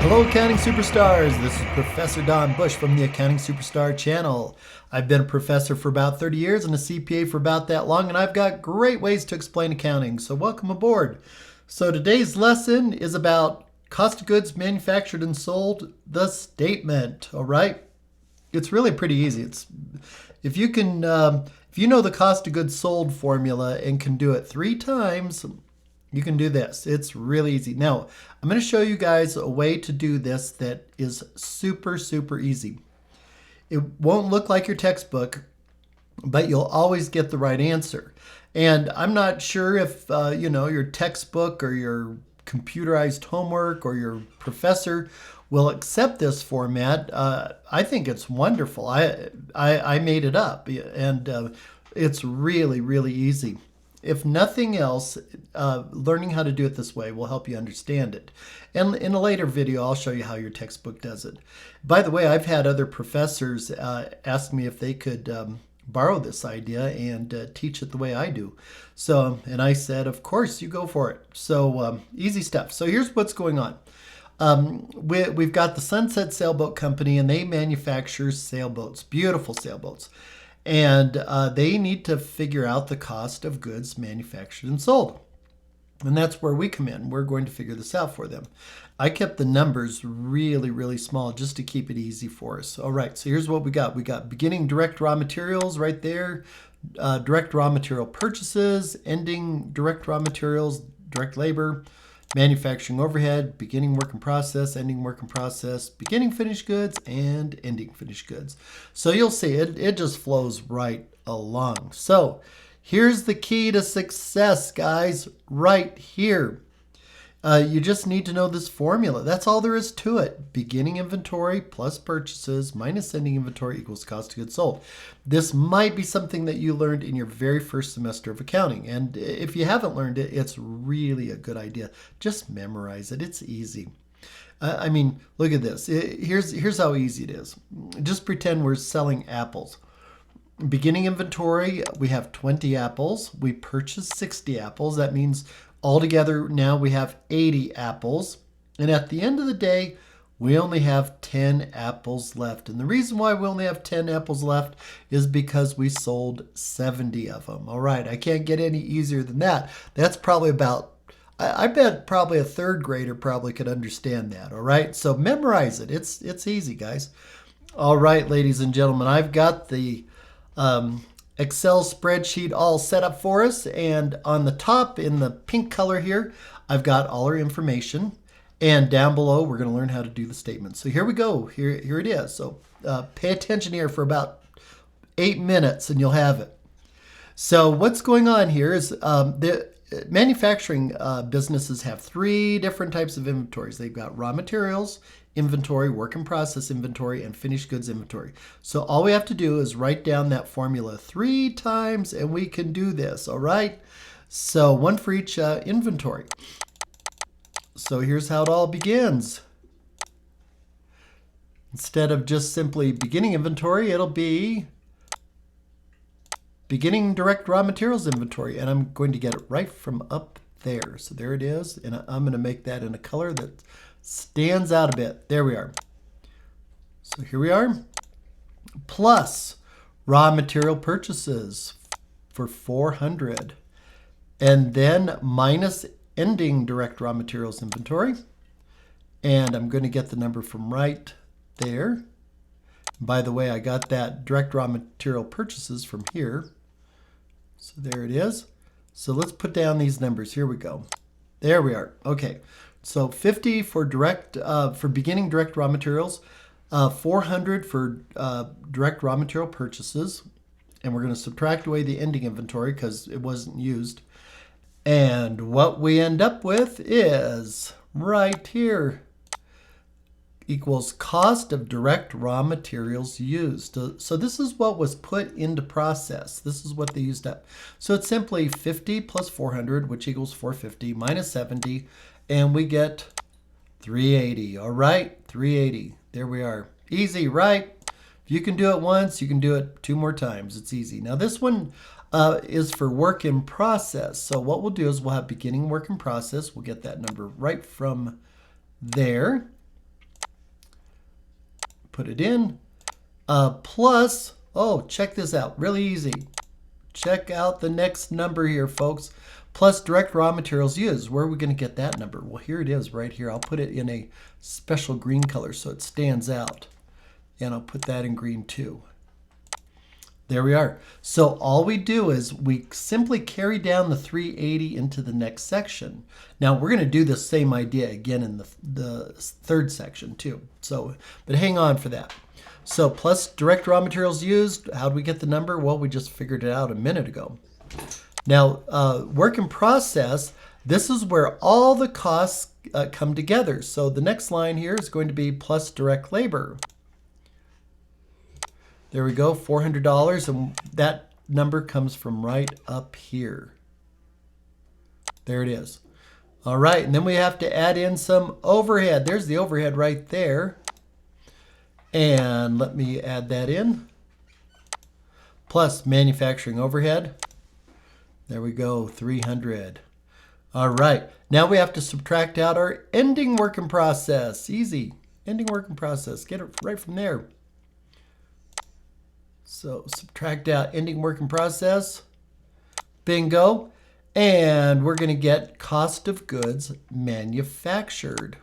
Hello, Accounting Superstars. This is Professor Don Bush from the Accounting Superstar channel. I've been a professor for about 30 years and a CPA for about that long, and I've got great ways to explain accounting, so welcome aboard. So today's lesson is about cost of goods manufactured and sold, the statement, all right? It's really pretty easy. If you know the cost of goods sold formula and can do it 3 times, you can do this. It's really easy. Now, I'm going to show you guys a way to do this that is super, super easy. It won't look like your textbook, but you'll always get the right answer. And I'm not sure if, your textbook or your computerized homework or your professor will accept this format. I think it's wonderful. I made it up, and it's really, really easy. If nothing else, learning how to do it this way will help you understand it. And in a later video, I'll show you how your textbook does it. By the way, I've had other professors ask me if they could borrow this idea and teach it the way I do. And I said, of course, you go for it. So easy stuff. So here's what's going on. We've got the Sunset Sailboat Company, and they manufacture sailboats, beautiful sailboats. And they need to figure out the cost of goods manufactured and sold. And that's where we come in. We're going to figure this out for them. I kept the numbers really, really small just to keep it easy for us. All right, so here's what we got. We got beginning direct raw materials right there, direct raw material purchases, ending direct raw materials, direct labor, manufacturing overhead, beginning work in process, ending work in process, beginning finished goods, and ending finished goods. So you'll see it just flows right along. So here's the key to success, guys, right here. You just need to know this formula. That's all there is to it. Beginning inventory plus purchases minus ending inventory equals cost of goods sold. This might be something that you learned in your very first semester of accounting. And if you haven't learned it, it's really a good idea. Just memorize it. It's easy. Look at this. Here's how easy it is. Just pretend we're selling apples. Beginning inventory, we have 20 apples. We purchased 60 apples. That means altogether now we have 80 apples. And at the end of the day, we only have 10 apples left. And the reason why we only have 10 apples left is because we sold 70 of them. All right, I can't get any easier than that. That's probably I bet probably a third grader probably could understand that. All right, so memorize it. It's easy, guys. All right, ladies and gentlemen, I've got the Excel spreadsheet all set up for us, and on the top in the pink color here, I've got all our information, and down below we're going to learn how to do the statement. So here we go. Here it is. So pay attention here for about 8 minutes and you'll have it. So what's going on here is the manufacturing businesses have 3 different types of inventories. They've got raw materials inventory, work in process inventory, and finished goods inventory. So all we have to do is write down that formula 3 times and we can do this, all right? So one for each inventory. So here's how it all begins. Instead of just simply beginning inventory, it'll be beginning direct raw materials inventory, and I'm going to get it right from up there. So there it is, and I'm going to make that in a color that stands out a bit. There we are. So here we are. Plus raw material purchases for 400. And then minus ending direct raw materials inventory. And I'm going to get the number from right there. By the way, I got that direct raw material purchases from here. So there it is. So let's put down these numbers. Here we go. There we are. Okay. So 50 for beginning direct raw materials, 400 for direct raw material purchases, and we're going to subtract away the ending inventory because it wasn't used. And what we end up with is right here equals cost of direct raw materials used. So this is what was put into process. This is what they used up. So it's simply 50 plus 400, which equals 450, minus 70, and we get 380. All right, 380. There we are. Easy, right? If you can do it once, you can do it 2 more times. It's easy. Now this one is for work in process. So what we'll do is we'll have beginning work in process. We'll get that number right from there. put it in, plus, oh, check this out, really easy. Check out the next number here, folks. Plus direct raw materials used. Where are we going to get that number? Well, here it is right here. I'll put it in a special green color so it stands out. And I'll put that in green too. There we are. So all we do is we simply carry down the 380 into the next section. Now we're going to do the same idea again in the third section too. So, but hang on for that. So plus direct raw materials used, how do we get the number? Well, we just figured it out a minute ago. Now, work in process, this is where all the costs come together. So the next line here is going to be plus direct labor. There we go, $400, and that number comes from right up here. There it is. All right, and then we have to add in some overhead. There's the overhead right there. And let me add that in. Plus manufacturing overhead. There we go, 300. All right, now we have to subtract out our ending work in process. Easy, ending work in process. Get it right from there. So subtract out ending work in process. Bingo. And we're going to get cost of goods manufactured.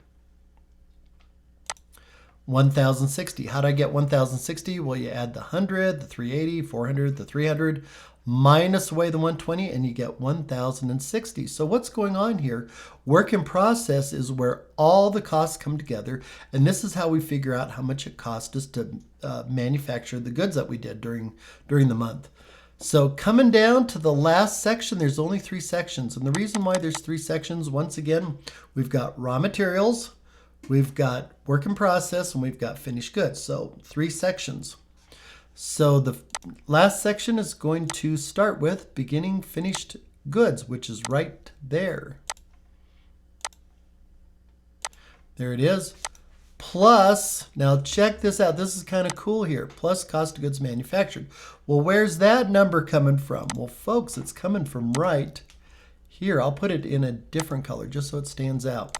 1,060. How do I get 1,060? Well, you add the 100, the 380, 400, the 300, minus away the 120, and you get 1,060. So what's going on here? Work in process is where all the costs come together, and this is how we figure out how much it cost us to manufacture the goods that we did during the month. So coming down to the last section, there's only 3 sections, and the reason why there's 3 sections, once again, we've got raw materials, we've got work in process, and we've got finished goods. So 3 sections. So the last section is going to start with beginning finished goods, which is right there. There it is. Plus, now check this out. This is kind of cool here. Plus cost of goods manufactured. Well, where's that number coming from? Well, folks, it's coming from right here. I'll put it in a different color just so it stands out.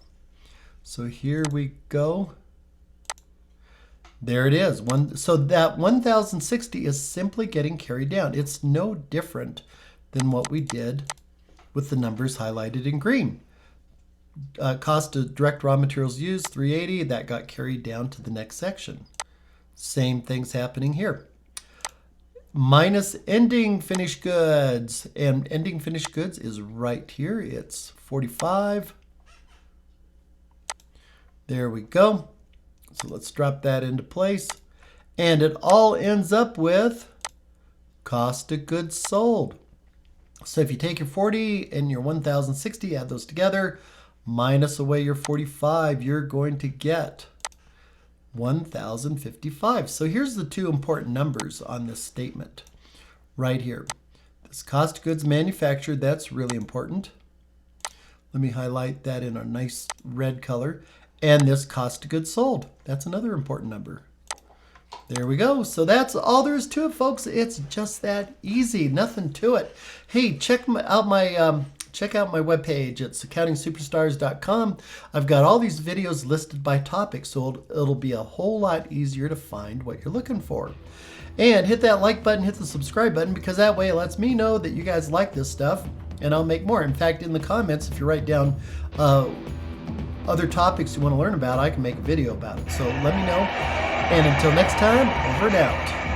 So here we go. There it is. So that 1,060 is simply getting carried down. It's no different than what we did with the numbers highlighted in green. Cost of direct raw materials used, 380. That got carried down to the next section. Same thing's happening here. Minus ending finished goods. And ending finished goods is right here. It's 45. There we go. So let's drop that into place. And it all ends up with cost of goods sold. So if you take your 40 and your 1,060, add those together, minus away your 45, you're going to get 1,055. So here's the 2 important numbers on this statement right here. This cost of goods manufactured, that's really important. Let me highlight that in a nice red color. And this cost of goods sold, that's another important number. There we go. So that's all there is to it, folks. It's just that easy, nothing to it. Hey, check out my webpage. It's accountingsuperstars.com. I've got all these videos listed by topic, so it'll be a whole lot easier to find what you're looking for. And hit that like button, hit the subscribe button, because that way it lets me know that you guys like this stuff, and I'll make more. In fact, in the comments, if you write down other topics you want to learn about, I can make a video about it. So let me know. And until next time, over and out.